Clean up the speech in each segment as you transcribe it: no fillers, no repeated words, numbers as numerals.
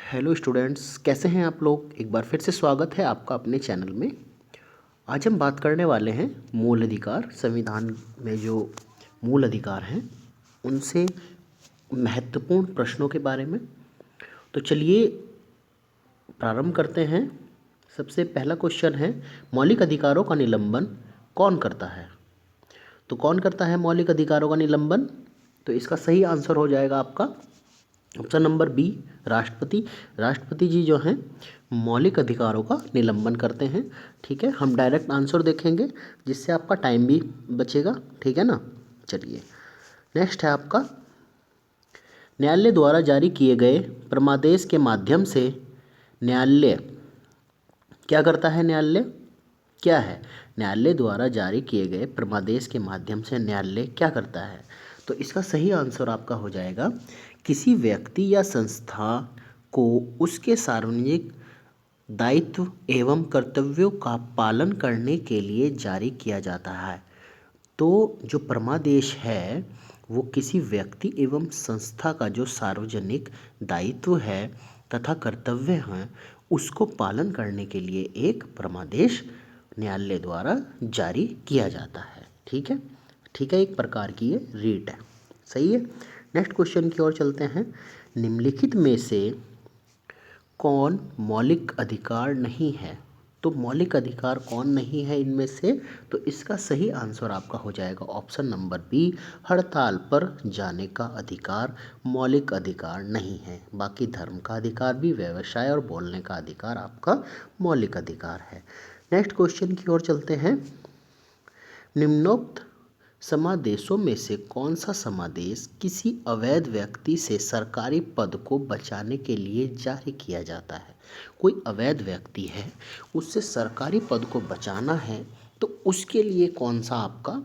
Hello students, कैसे हैं आप लोग। एक बार फिर से स्वागत है आपका अपने चैनल में। आज हम बात करने वाले हैं मूल अधिकार। संविधान में जो मूल अधिकार हैं उनसे महत्वपूर्ण प्रश्नों के बारे में। तो चलिए प्रारंभ करते हैं। सबसे पहला क्वेश्चन है, मौलिक अधिकारों का निलंबन कौन करता है। तो कौन करता है मौलिक अधिकारों का निलंबन। तो इसका सही आंसर हो जाएगा आपका ऑप्शन नंबर बी, राष्ट्रपति। राष्ट्रपति जी जो हैं मौलिक अधिकारों का निलंबन करते हैं। ठीक है, हम डायरेक्ट आंसर देखेंगे जिससे आपका टाइम भी बचेगा। ठीक है ना। चलिए नेक्स्ट है आपका, न्यायालय द्वारा जारी किए गए परमादेश के माध्यम से न्यायालय क्या करता है। न्यायालय क्या है। न्यायालय द्वारा जारी किए गए परमादेश के माध्यम से न्यायालय क्या करता है। तो इसका सही आंसर आपका हो जाएगा, किसी व्यक्ति या संस्था को उसके सार्वजनिक दायित्व एवं कर्तव्यों का पालन करने के लिए जारी किया जाता है। तो जो परमादेश है वो किसी व्यक्ति एवं संस्था का जो सार्वजनिक दायित्व है तथा कर्तव्य हैं उसको पालन करने के लिए एक परमादेश न्यायालय द्वारा जारी किया जाता है। ठीक है, ठीक है, एक प्रकार की ये रीट है। सही है। नेक्स्ट क्वेश्चन की ओर चलते हैं। निम्नलिखित में से कौन मौलिक अधिकार नहीं है। तो मौलिक अधिकार कौन नहीं है इनमें से। तो इसका सही आंसर आपका हो जाएगा ऑप्शन नंबर बी, हड़ताल पर जाने का अधिकार मौलिक अधिकार नहीं है। बाकी धर्म का अधिकार भी, व्यवसाय और बोलने का अधिकार आपका मौलिक अधिकार है। नेक्स्ट क्वेश्चन की ओर चलते हैं। निम्नोक्त समादेशों में से कौन सा समादेश किसी अवैध व्यक्ति से सरकारी पद को बचाने के लिए जारी किया जाता है। कोई अवैध व्यक्ति है, उससे सरकारी पद को बचाना है, तो उसके लिए कौन सा आपका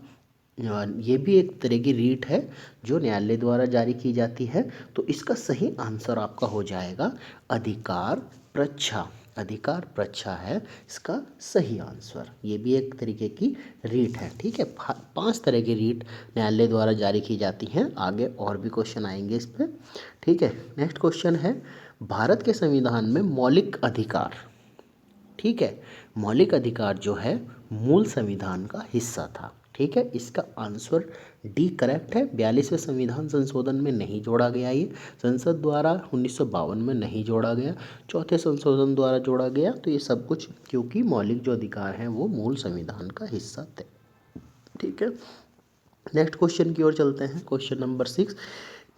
ये भी एक तरह की रीट है जो न्यायालय द्वारा जारी की जाती है। तो इसका सही आंसर आपका हो जाएगा अधिकार प्रच्छा। अधिकार प्रच्छा है इसका सही आंसर। ये भी एक तरीके की रीट है। ठीक है, 5 तरह की रीट न्यायालय द्वारा जारी की जाती हैं। आगे और भी क्वेश्चन आएंगे इस पर। ठीक है, नेक्स्ट क्वेश्चन है, भारत के संविधान में मौलिक अधिकार, ठीक है, मौलिक अधिकार जो है मूल संविधान का हिस्सा था। ठीक है, इसका आंसर डी करेक्ट है। 42वें संविधान संशोधन में नहीं जोड़ा गया, ये संसद द्वारा 1952 में नहीं जोड़ा गया, चौथे संशोधन द्वारा जोड़ा गया। तो ये सब कुछ क्योंकि मौलिक जो अधिकार हैं वो मूल संविधान का हिस्सा थे। ठीक है, नेक्स्ट क्वेश्चन की ओर चलते हैं। क्वेश्चन नंबर 6,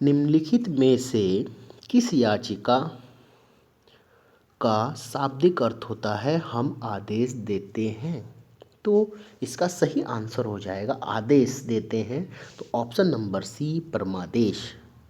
निम्नलिखित में से किस याचिका का शाब्दिक अर्थ होता है हम आदेश देते हैं। तो इसका सही आंसर हो जाएगा आदेश देते हैं। तो ऑप्शन नंबर सी, परमादेश।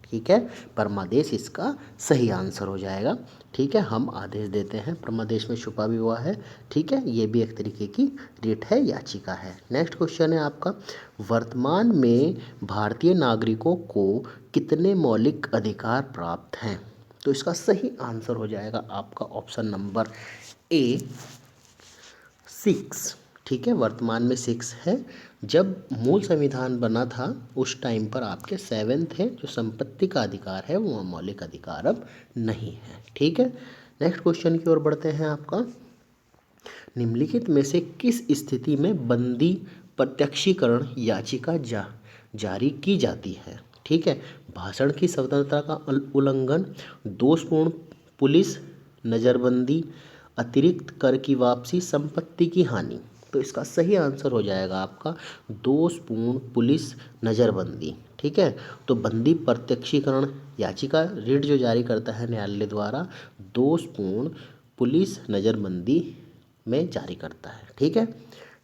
ठीक है, परमादेश इसका सही आंसर हो जाएगा। ठीक है, हम आदेश देते हैं, परमादेश में छुपा भी हुआ है। ठीक है, ये भी एक तरीके की रिट है, याचिका है। नेक्स्ट क्वेश्चन है आपका, वर्तमान में भारतीय नागरिकों को कितने मौलिक अधिकार प्राप्त हैं। तो इसका सही आंसर हो जाएगा आपका ऑप्शन नंबर ए, 6। ठीक है, वर्तमान में 6 है। जब मूल संविधान बना था उस टाइम पर आपके 7 थे। जो संपत्ति का अधिकार है वो मौलिक अधिकार अब नहीं है। ठीक है, नेक्स्ट क्वेश्चन की ओर बढ़ते हैं आपका, निम्नलिखित में से किस स्थिति में बंदी प्रत्यक्षीकरण याचिका जारी की जाती है। ठीक है, भाषण की स्वतंत्रता का उल्लंघन, दोषपूर्ण पुलिस नज़रबंदी, अतिरिक्त कर की वापसी, संपत्ति की हानि। तो इसका सही आंसर हो जाएगा आपका दोषपूर्ण पुलिस नज़रबंदी। ठीक है, तो बंदी प्रत्यक्षीकरण याचिका रिट जो जारी करता है न्यायालय द्वारा दोषपूर्ण पुलिस नज़रबंदी में जारी करता है। ठीक है,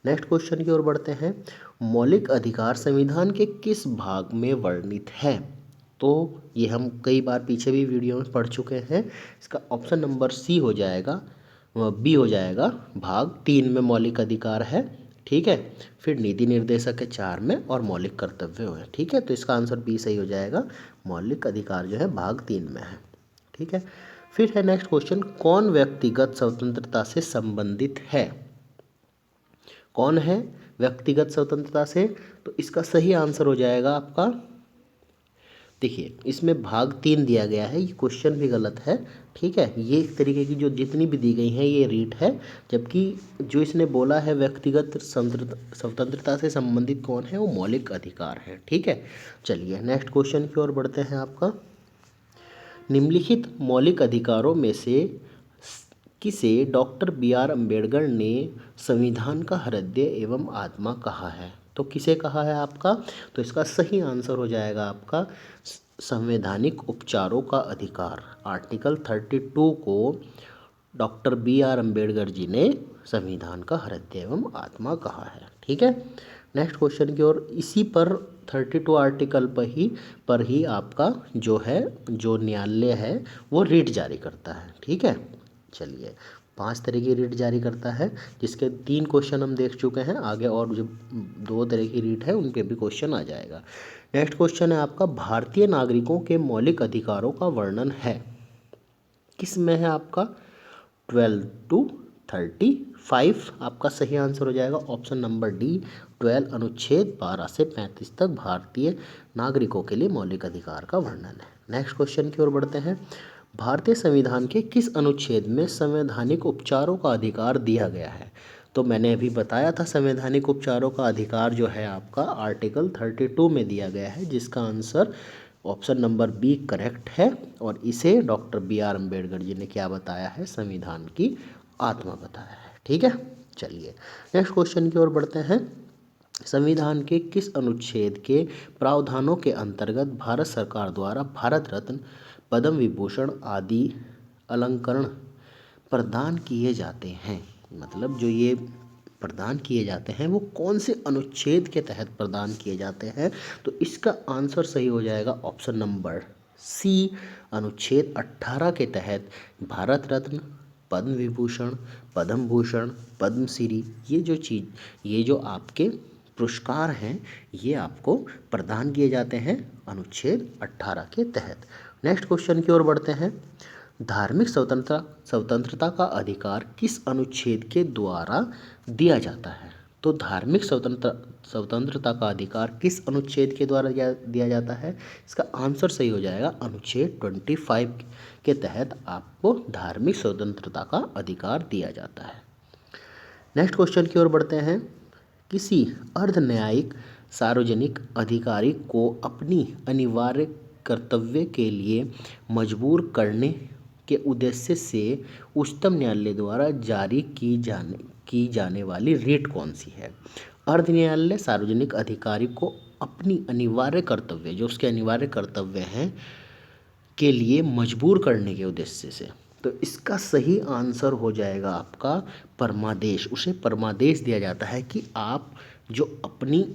नेक्स्ट क्वेश्चन की ओर बढ़ते हैं, मौलिक अधिकार संविधान के किस भाग में वर्णित है। तो ये हम कई बार पीछे भी वीडियो में पढ़ चुके हैं। इसका ऑप्शन नंबर सी हो जाएगा, बी हो जाएगा, भाग 3 में मौलिक अधिकार है। ठीक है, फिर नीति निर्देशक है 4 में और मौलिक कर्तव्य है। ठीक है, तो इसका आंसर बी सही हो जाएगा, मौलिक अधिकार जो है भाग 3 में है। ठीक है, फिर है नेक्स्ट क्वेश्चन, कौन व्यक्तिगत स्वतंत्रता से संबंधित है। कौन है व्यक्तिगत स्वतंत्रता से। तो इसका सही आंसर हो जाएगा आपका देखिए इसमें भाग 3 दिया गया है, ये क्वेश्चन भी गलत है। ठीक है, ये एक तरीके की जो जितनी भी दी गई हैं ये रीट है, जबकि जो इसने बोला है व्यक्तिगत स्वतंत्रता से संबंधित कौन है, वो मौलिक अधिकार है। ठीक है, चलिए नेक्स्ट क्वेश्चन की ओर बढ़ते हैं। आपका निम्नलिखित मौलिक अधिकारों में से किसे डॉक्टर बी आर अम्बेडकर ने संविधान का हृदय एवं आत्मा कहा है? तो किसे कहा है आपका? तो इसका सही आंसर हो जाएगा आपका संवैधानिक उपचारों का अधिकार। आर्टिकल 32 को doctor B R Ambedkar ji ने संविधान का हृदय एवं आत्मा कहा है। ठीक है, नेक्स्ट क्वेश्चन की ओर। इसी पर 32 आर्टिकल पर ही आपका जो है, जो न्यायालय है वो रिट जारी करता है। ठीक है, चलिए 5 तरह की रीट जारी करता है, जिसके 3 क्वेश्चन हम देख चुके हैं। आगे और जो 2 तरह की रीट है उन पे भी क्वेश्चन आ जाएगा। नेक्स्ट क्वेश्चन है आपका भारतीय नागरिकों के मौलिक अधिकारों का वर्णन है किस में है? आपका 12 to 35 आपका सही आंसर हो जाएगा ऑप्शन नंबर डी। 12 अनुच्छेद 12 से 35 तक भारतीय नागरिकों के लिए मौलिक अधिकार का वर्णन है। नेक्स्ट क्वेश्चन की ओर बढ़ते हैं। भारतीय संविधान के किस अनुच्छेद में संवैधानिक उपचारों का अधिकार दिया गया है? तो मैंने अभी बताया था संवैधानिक उपचारों का अधिकार जो है आपका आर्टिकल 32 में दिया गया है, जिसका answer option number B correct है। और इसे doctor B R Ambedkar ji ने क्या बताया है? संविधान की आत्मा बताया है। ठीक है, चलिए नेक्स्ट क्वेश्चन की ओर बढ़ते हैं। संविधान के किस अनुच्छेद के प्रावधानों के अंतर्गत भारत सरकार द्वारा भारत रत्न, पद्म विभूषण आदि अलंकरण प्रदान किए जाते हैं? मतलब जो ये प्रदान किए जाते हैं वो कौन से अनुच्छेद के तहत प्रदान किए जाते हैं? तो इसका आंसर सही हो जाएगा ऑप्शन नंबर सी, अनुच्छेद 18 के तहत भारत रत्न, पद्म विभूषण, पद्म भूषण, पद्मश्री, ये जो आपके पुरस्कार हैं ये आपको प्रदान किए जाते हैं अनुच्छेद 18 के तहत। नेक्स्ट क्वेश्चन की ओर बढ़ते हैं। धार्मिक स्वतंत्रता का अधिकार किस अनुच्छेद के द्वारा दिया जाता है? तो धार्मिक स्वतंत्रता का अधिकार किस अनुच्छेद के द्वारा दिया जाता है? इसका आंसर सही हो जाएगा अनुच्छेद 25 के तहत आपको धार्मिक स्वतंत्रता का अधिकार दिया जाता है। नेक्स्ट क्वेश्चन की ओर बढ़ते हैं। किसी अर्ध न्यायिक सार्वजनिक अधिकारी को अपनी अनिवार्य कर्तव्य के लिए मजबूर करने के उद्देश्य से उच्चतम न्यायालय द्वारा जारी की जाने वाली रीट कौन सी है? अर्ध न्यायालय सार्वजनिक अधिकारी को अपनी अनिवार्य कर्तव्य, जो उसके अनिवार्य कर्तव्य हैं, के लिए मजबूर करने के उद्देश्य से, तो इसका सही आंसर हो जाएगा आपका परमादेश। उसे परमादेश दिया जाता है कि आप जो अपनी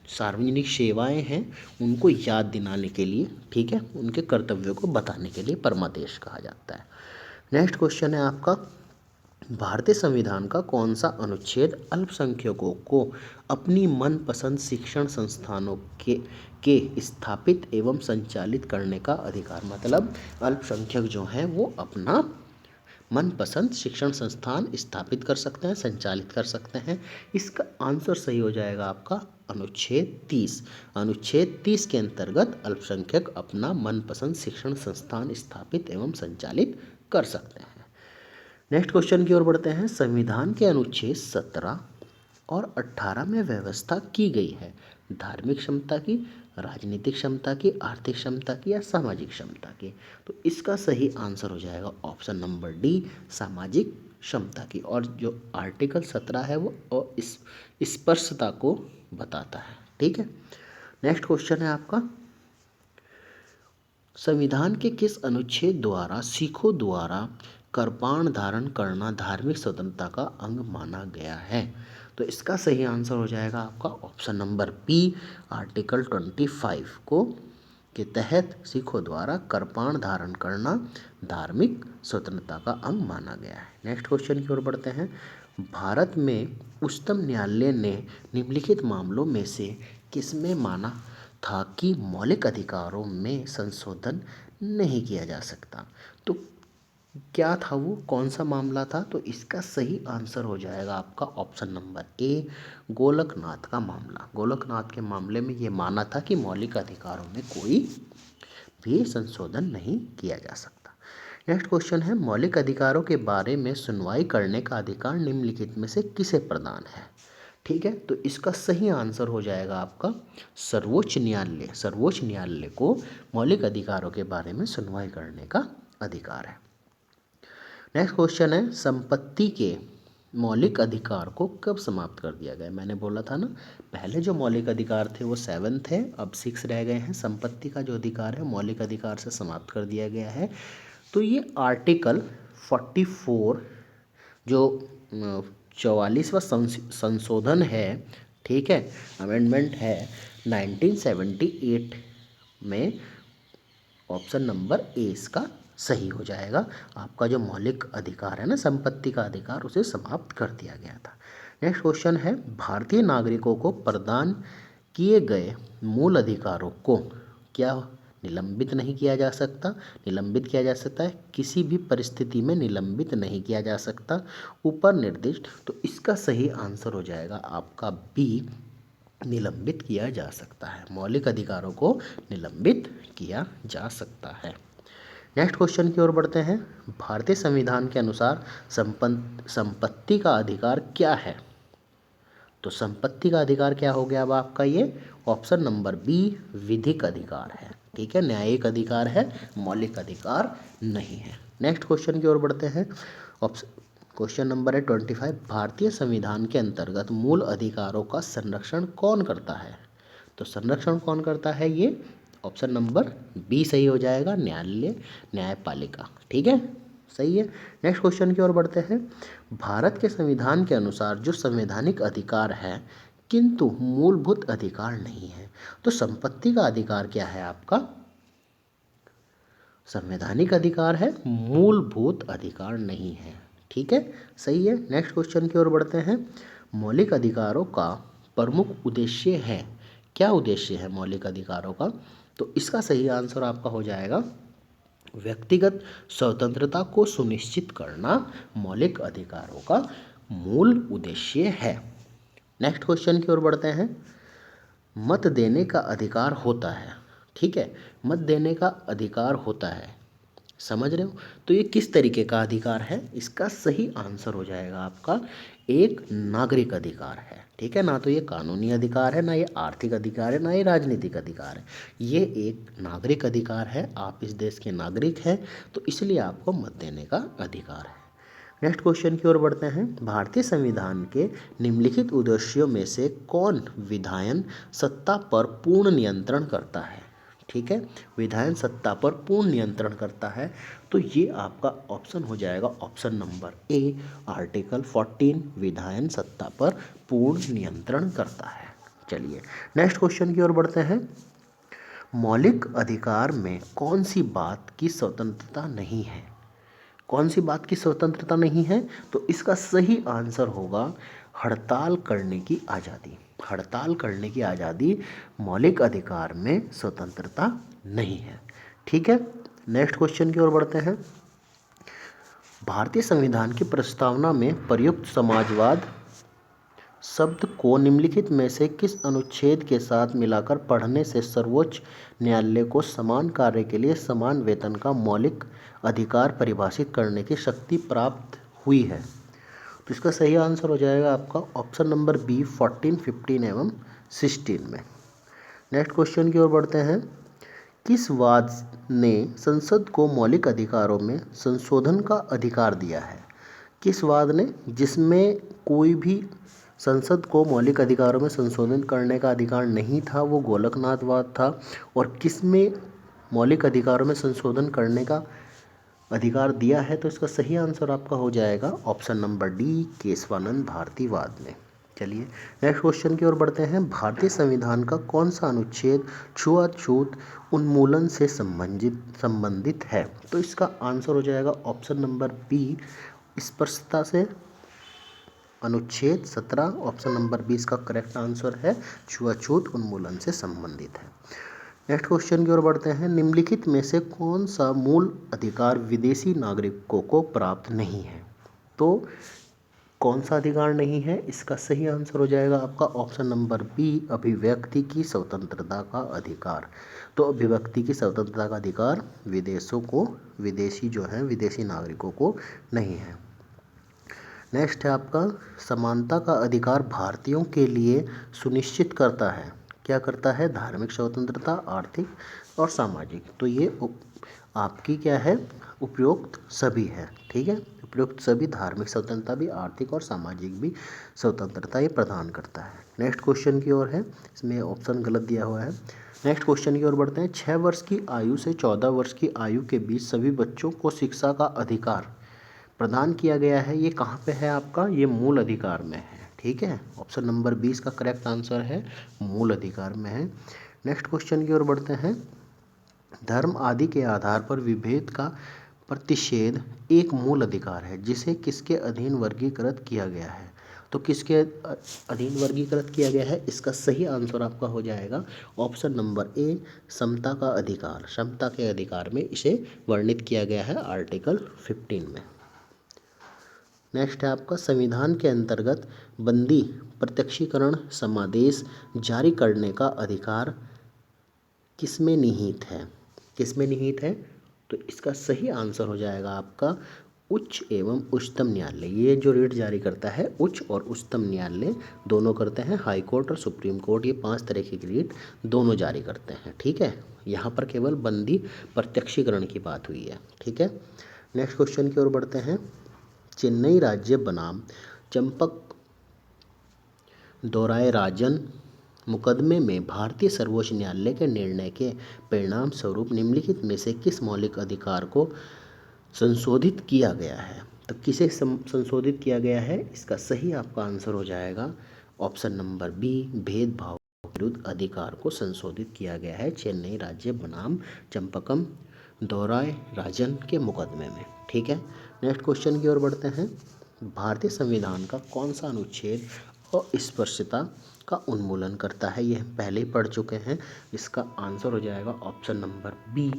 सार्वजनिक सेवाएं हैं उनको याद दिलाने के लिए, ठीक है, उनके कर्तव्यों को बताने के लिए परमादेश कहा जाता है। नेक्स्ट क्वेश्चन है आपका भारतीय संविधान का कौन सा अनुच्छेद अल्पसंख्यकों को अपनी मनपसंद शिक्षण संस्थानों के स्थापित एवं संचालित करने का अधिकार? मतलब अल्पसंख्यक जो हैं वो अपना मनपसंद शिक्षण संस्थान स्थापित कर सकते हैं, संचालित कर सकते हैं। इसका आंसर सही हो जाएगा आपका अनुच्छेद 30। अनुच्छेद 30 के अंतर्गत अल्पसंख्यक अपना मनपसंद शिक्षण संस्थान स्थापित एवं संचालित कर सकते हैं। नेक्स्ट क्वेश्चन की ओर बढ़ते हैं। संविधान के अनुच्छेद 17 और 18 में व्यवस्था की गई है धार्मिक क्षमता की, राजनीतिक क्षमता की, आर्थिक क्षमता की या सामाजिक क्षमता की? तो इसका सही आंसर हो जाएगा ऑप्शन नंबर डी, सामाजिक क्षमता की। और जो आर्टिकल 17 है वो इस स्पर्शता को बताता है। ठीक है, नेक्स्ट क्वेश्चन है आपका संविधान के किस अनुच्छेद द्वारा सिखों द्वारा कृपाण धारण करना धार्मिक स्वतंत्रता का अंग माना गया है? तो इसका सही आंसर हो जाएगा आपका ऑप्शन नंबर बी, आर्टिकल 25 को के तहत सिखों द्वारा कृपाण धारण करना धार्मिक स्वतंत्रता का अंग माना गया है। नेक्स्ट क्वेश्चन की ओर बढ़ते हैं। भारत में उच्चतम न्यायालय ने निम्नलिखित मामलों में से किसमें माना था कि मौलिक अधिकारों में संशोधन नहीं किया जा सकता? तो क्या था वो, कौन सा मामला था? तो इसका सही आंसर हो जाएगा आपका ऑप्शन नंबर ए, गोलकनाथ का मामला। गोलकनाथ के मामले में ये माना था कि मौलिक अधिकारों में कोई भी संशोधन नहीं किया जा सकता। नेक्स्ट क्वेश्चन है, मौलिक अधिकारों के बारे में सुनवाई करने का अधिकार निम्नलिखित में से किसे प्रदान है? ठीक है, तो इसका सही आंसर हो जाएगा आपका सर्वोच्च न्यायालय। सर्वोच्च न्यायालय को मौलिक अधिकारों के बारे में सुनवाई करने का अधिकार है। नेक्स्ट क्वेश्चन है, संपत्ति के मौलिक अधिकार को कब समाप्त कर दिया गया? मैंने बोला था ना, पहले जो मौलिक अधिकार थे वो 7 थे, अब 6 रह गए हैं। संपत्ति का जो अधिकार है मौलिक अधिकार से समाप्त कर दिया गया है। तो ये आर्टिकल 44 जो 44वां संशोधन है, ठीक है, अमेंडमेंट है 1978 में, ऑप्शन नंबर ए इसका सही हो जाएगा। आपका जो मौलिक अधिकार है ना, संपत्ति का अधिकार, उसे समाप्त कर दिया गया था। नेक्स्ट क्वेश्चन है, भारतीय नागरिकों को प्रदान किए गए मूल अधिकारों को क्या निलंबित नहीं किया जा सकता? निलंबित किया जा सकता है, किसी भी परिस्थिति में निलंबित नहीं किया जा सकता, ऊपर निर्दिष्ट। तो इसका सही आंसर हो जाएगा आपका बी, निलंबित किया जा सकता है। मौलिक अधिकारों को निलंबित किया जा सकता है। नेक्स्ट क्वेश्चन की ओर बढ़ते हैं, भारतीय संविधान के अनुसार संपत्ति का अधिकार क्या है? तो संपत्ति का अधिकार क्या हो गया अब आपका? ये ऑप्शन नंबर बी, विधिक अधिकार है। ठीक है, न्यायिक अधिकार है, मौलिक अधिकार नहीं है। नेक्स्ट क्वेश्चन की ओर बढ़ते हैं। क्वेश्चन नंबर है 25, भारतीय संविधान के अंतर्गत मूल अधिकारों का संरक्षण कौन करता है? तो संरक्षण कौन करता है? ये ऑप्शन नंबर बी सही हो जाएगा, न्यायालय, न्यायपालिका। ठीक है, सही है। नेक्स्ट क्वेश्चन की ओर बढ़ते हैं, भारत के संविधान के अनुसार जो संवैधानिक अधिकार है किंतु मूलभूत अधिकार नहीं है, तो संपत्ति का अधिकार क्या है आपका? संवैधानिक अधिकार है, मूलभूत अधिकार नहीं है। ठीक है, सही है। नेक्स्ट क्वेश्चन की ओर बढ़ते हैं, मौलिक अधिकारों का प्रमुख उद्देश्य है, क्या उद्देश्य है मौलिक अधिकारों का? तो इसका सही आंसर आपका हो जाएगा व्यक्तिगत स्वतंत्रता को सुनिश्चित करना मौलिक अधिकारों का मूल उद्देश्य है। नेक्स्ट क्वेश्चन की ओर बढ़ते हैं, मत देने का अधिकार होता है। ठीक है, मत देने का अधिकार होता है, समझ रहे हो? तो ये किस तरीके का अधिकार है? इसका सही आंसर हो जाएगा आपका एक नागरिक अधिकार है। ठीक है, ना तो ये कानूनी अधिकार है, ना ये आर्थिक अधिकार है, ना ये राजनीतिक अधिकार है, ये एक नागरिक अधिकार है। आप इस देश के नागरिक हैं, तो इसलिए आपको मत देने का अधिकार है। नेक्स्ट क्वेश्चन की ओर बढ़ते हैं, भारतीय संविधान के निम्नलिखित उद्देश्यों में से कौन विधायन सत्ता पर पूर्ण नियंत्रण करता है? ठीक है, विधायन सत्ता पर पूर्ण नियंत्रण करता है, तो ये आपका ऑप्शन हो जाएगा ऑप्शन नंबर ए, आर्टिकल 14 विधायन सत्ता पर पूर्ण नियंत्रण करता है। चलिए नेक्स्ट क्वेश्चन की ओर बढ़ते हैं, मौलिक अधिकार में कौन सी बात की स्वतंत्रता नहीं है? कौन सी बात की स्वतंत्रता नहीं है? तो इसका सही आंसर होगा हड़ताल करने की आज़ादी। हड़ताल करने की आज़ादी मौलिक अधिकार में स्वतंत्रता नहीं है। ठीक है, नेक्स्ट क्वेश्चन की ओर बढ़ते हैं, भारतीय संविधान की प्रस्तावना में प्रयुक्त समाजवाद शब्द को निम्नलिखित में से किस अनुच्छेद के साथ मिलाकर पढ़ने से सर्वोच्च न्यायालय को समान कार्य के लिए समान वेतन का मौलिक अधिकार परिभाषित करने की शक्ति प्राप्त हुई है? तो इसका सही आंसर हो जाएगा आपका ऑप्शन नंबर बी, 14, 15 एवं 16 में। नेक्स्ट क्वेश्चन की ओर बढ़ते हैं, किस वाद ने संसद को मौलिक अधिकारों में संशोधन का अधिकार दिया है? किस वाद ने? जिसमें कोई भी संसद को मौलिक अधिकारों में संशोधन करने का अधिकार नहीं था, वो गोलकनाथवाद था। और किसमें मौलिक अधिकारों में संशोधन करने का अधिकार दिया है? तो इसका सही आंसर आपका हो जाएगा ऑप्शन नंबर डी, केशवानंद भारतीवाद ने। चलिए नेक्स्ट क्वेश्चन की ओर बढ़ते हैं, भारतीय संविधान का कौन सा अनुच्छेद छुआछूत उन्मूलन से संबंधित है? तो इसका आंसर हो जाएगा ऑप्शन नंबर बी, स्पर्शता से। अनुच्छेद 17 ऑप्शन नंबर बी इसका करेक्ट आंसर है, छुआछूत उन्मूलन से संबंधित है। नेक्स्ट क्वेश्चन की ओर बढ़ते हैं, निम्नलिखित में से कौन सा मूल अधिकार विदेशी नागरिकों को प्राप्त नहीं है? तो कौन सा अधिकार नहीं है? इसका सही आंसर हो जाएगा आपका ऑप्शन नंबर बी, अभिव्यक्ति की स्वतंत्रता का अधिकार। तो अभिव्यक्ति की स्वतंत्रता का अधिकार विदेशी नागरिकों को नहीं है। नेक्स्ट है आपका, समानता का अधिकार भारतीयों के लिए सुनिश्चित करता है। क्या करता है? धार्मिक स्वतंत्रता, आर्थिक और सामाजिक। तो ये आपकी क्या है? उपयुक्त सभी है। ठीक है, उपयुक्त सभी, धार्मिक स्वतंत्रता भी, आर्थिक और सामाजिक भी स्वतंत्रता ये प्रदान करता है। नेक्स्ट क्वेश्चन की ओर है, इसमें ऑप्शन गलत दिया हुआ है। नेक्स्ट क्वेश्चन की ओर बढ़ते हैं। 6 वर्ष की आयु से 14 वर्ष की आयु के बीच सभी बच्चों को शिक्षा का अधिकार प्रदान किया गया है। ये कहाँ पे है आपका? ये मूल अधिकार में है। ठीक है, ऑप्शन नंबर 20 का करेक्ट आंसर है, मूल अधिकार में है। नेक्स्ट क्वेश्चन की ओर बढ़ते हैं। धर्म आदि के आधार पर विभेद का प्रतिषेध एक मूल अधिकार है जिसे किसके अधीन वर्गीकृत किया गया है? तो किसके अधीन वर्गीकृत किया गया है? इसका सही आंसर आपका हो जाएगा ऑप्शन नंबर ए, समता का अधिकार। समता के अधिकार में इसे वर्णित किया गया है आर्टिकल 15 में। नेक्स्ट है आपका, संविधान के अंतर्गत बंदी प्रत्यक्षीकरण समादेश जारी करने का अधिकार किसमें निहित है? किसमें निहित है? तो इसका सही आंसर हो जाएगा आपका उच्च एवं उच्चतम न्यायालय। ये जो रिट जारी करता है, उच्च और उच्चतम न्यायालय दोनों करते हैं। हाई कोर्ट और सुप्रीम कोर्ट, ये 5 तरह की रिट दोनों जारी करते हैं। ठीक है, यहाँ पर केवल बंदी प्रत्यक्षीकरण की बात हुई है। ठीक है, नेक्स्ट क्वेश्चन की ओर बढ़ते हैं। चेन्नई राज्य बनाम चंपक दोराय राजन मुकदमे में भारतीय सर्वोच्च न्यायालय के निर्णय के परिणाम स्वरूप निम्नलिखित में से किस मौलिक अधिकार को संशोधित किया गया है? तो किसे संशोधित किया गया है? इसका सही आपका आंसर हो जाएगा ऑप्शन नंबर बी, भेदभाव विरुद्ध अधिकार को संशोधित किया गया है चेन्नई राज्य बनाम चंपकम दोराय राजन के मुकदमे में। ठीक है, नेक्स्ट क्वेश्चन की ओर बढ़ते हैं। भारतीय संविधान का कौन सा अनुच्छेद अस्पृश्यता का उन्मूलन करता है? ये हम पहले ही पढ़ चुके हैं। इसका आंसर हो जाएगा ऑप्शन नंबर बी,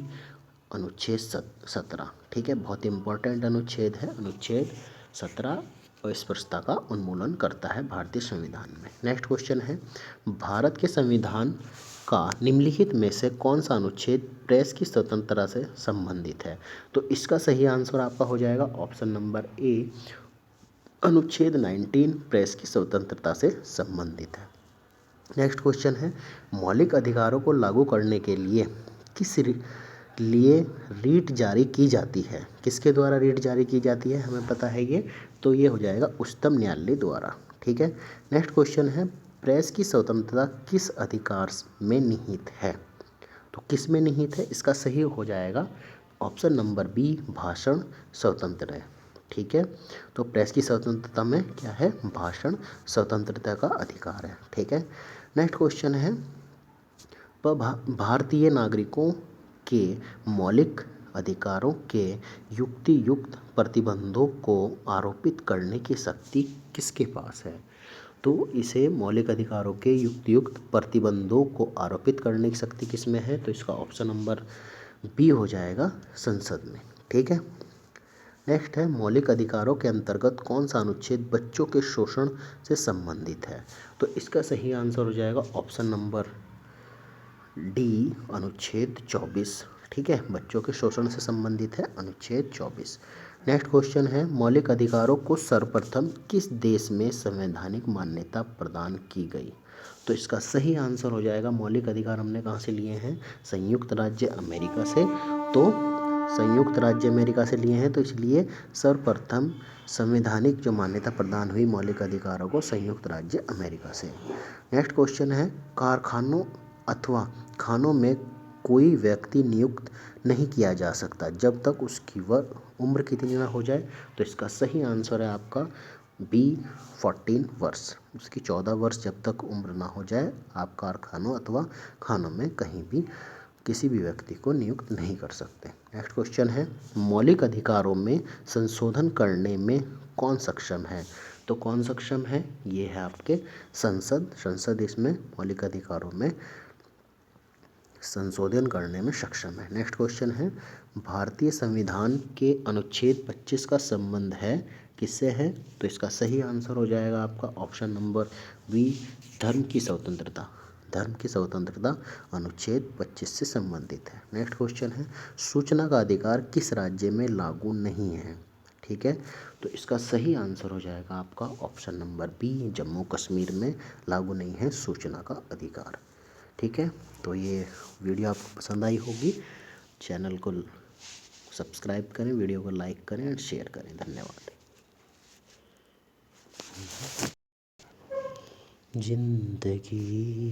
अनुच्छेद 17। ठीक है, बहुत इंपॉर्टेंट अनुच्छेद है। अनुच्छेद 17 अस्पृश्यता का उन्मूलन करता है भारतीय संविधान में। नेक्स्ट क्वेश्चन है, भारत के संविधान का निम्नलिखित में से कौन सा अनुच्छेद प्रेस की स्वतंत्रता से संबंधित है? तो इसका सही आंसर आपका हो जाएगा ऑप्शन नंबर ए, अनुच्छेद 19 प्रेस की स्वतंत्रता से संबंधित है। नेक्स्ट क्वेश्चन है, मौलिक अधिकारों को लागू करने के लिए किस लिए रीट जारी की जाती है? किसके द्वारा रीट जारी की जाती है? हमें पता है ये, तो ये हो जाएगा उच्चतम न्यायालय द्वारा। ठीक है, नेक्स्ट क्वेश्चन है, प्रेस की स्वतंत्रता किस अधिकार में निहित है? तो किस में निहित है? इसका सही हो जाएगा ऑप्शन नंबर बी, भाषण स्वतंत्र है। ठीक है, तो प्रेस की स्वतंत्रता में क्या है? भाषण स्वतंत्रता का अधिकार है। ठीक है, नेक्स्ट क्वेश्चन है, भारतीय नागरिकों के मौलिक अधिकारों के युक्ति युक्त प्रतिबंधों को आरोपित करने की शक्ति किसके पास है? तो इसे मौलिक अधिकारों के युक्त प्रतिबंधों को आरोपित करने की शक्ति किस में है? तो इसका ऑप्शन नंबर बी हो जाएगा, संसद में। ठीक है, नेक्स्ट है, मौलिक अधिकारों के अंतर्गत कौन सा अनुच्छेद बच्चों के शोषण से संबंधित है? तो इसका सही आंसर हो जाएगा ऑप्शन नंबर डी, अनुच्छेद 24। ठीक है, बच्चों के शोषण से संबंधित है अनुच्छेद 24। नेक्स्ट क्वेश्चन है, मौलिक अधिकारों को सर्वप्रथम किस देश में संवैधानिक मान्यता प्रदान की गई? तो इसका सही आंसर हो जाएगा, मौलिक अधिकार हमने कहाँ से लिए हैं? संयुक्त राज्य अमेरिका से। तो संयुक्त राज्य अमेरिका से लिए हैं, तो इसलिए सर्वप्रथम संवैधानिक जो मान्यता प्रदान हुई मौलिक अधिकारों को, संयुक्त राज्य अमेरिका से। नेक्स्ट क्वेश्चन है, कारखानों अथवा खानों में कोई व्यक्ति नियुक्त नहीं किया जा सकता जब तक उसकी उम्र कितनी ना हो जाए? तो इसका सही आंसर है आपका बी, 14 वर्ष। उसकी 14 वर्ष जब तक उम्र ना हो जाए, आप कारखानों अथवा खानों में कहीं भी किसी भी व्यक्ति को नियुक्त नहीं कर सकते। नेक्स्ट क्वेश्चन है, मौलिक अधिकारों में संशोधन करने में कौन सक्षम है? तो कौन सक्षम है? ये है आपके संसद। संसद इसमें मौलिक अधिकारों में संशोधन करने में सक्षम है। नेक्स्ट क्वेश्चन है, भारतीय संविधान के अनुच्छेद 25 का संबंध है किससे है? तो इसका सही आंसर हो जाएगा आपका ऑप्शन नंबर बी, धर्म की स्वतंत्रता। धर्म की स्वतंत्रता अनुच्छेद 25 से संबंधित है। नेक्स्ट क्वेश्चन है, सूचना का अधिकार किस राज्य में लागू नहीं है? ठीक है, तो इसका सही आंसर हो जाएगा आपका option number B, Jammu Kashmir में लागू नहीं है सूचना का अधिकार। ठीक है, तो ये वीडियो आपको पसंद आई होगी। चैनल को सब्सक्राइब करें, वीडियो को लाइक करें और शेयर करें। धन्यवाद। जिंदगी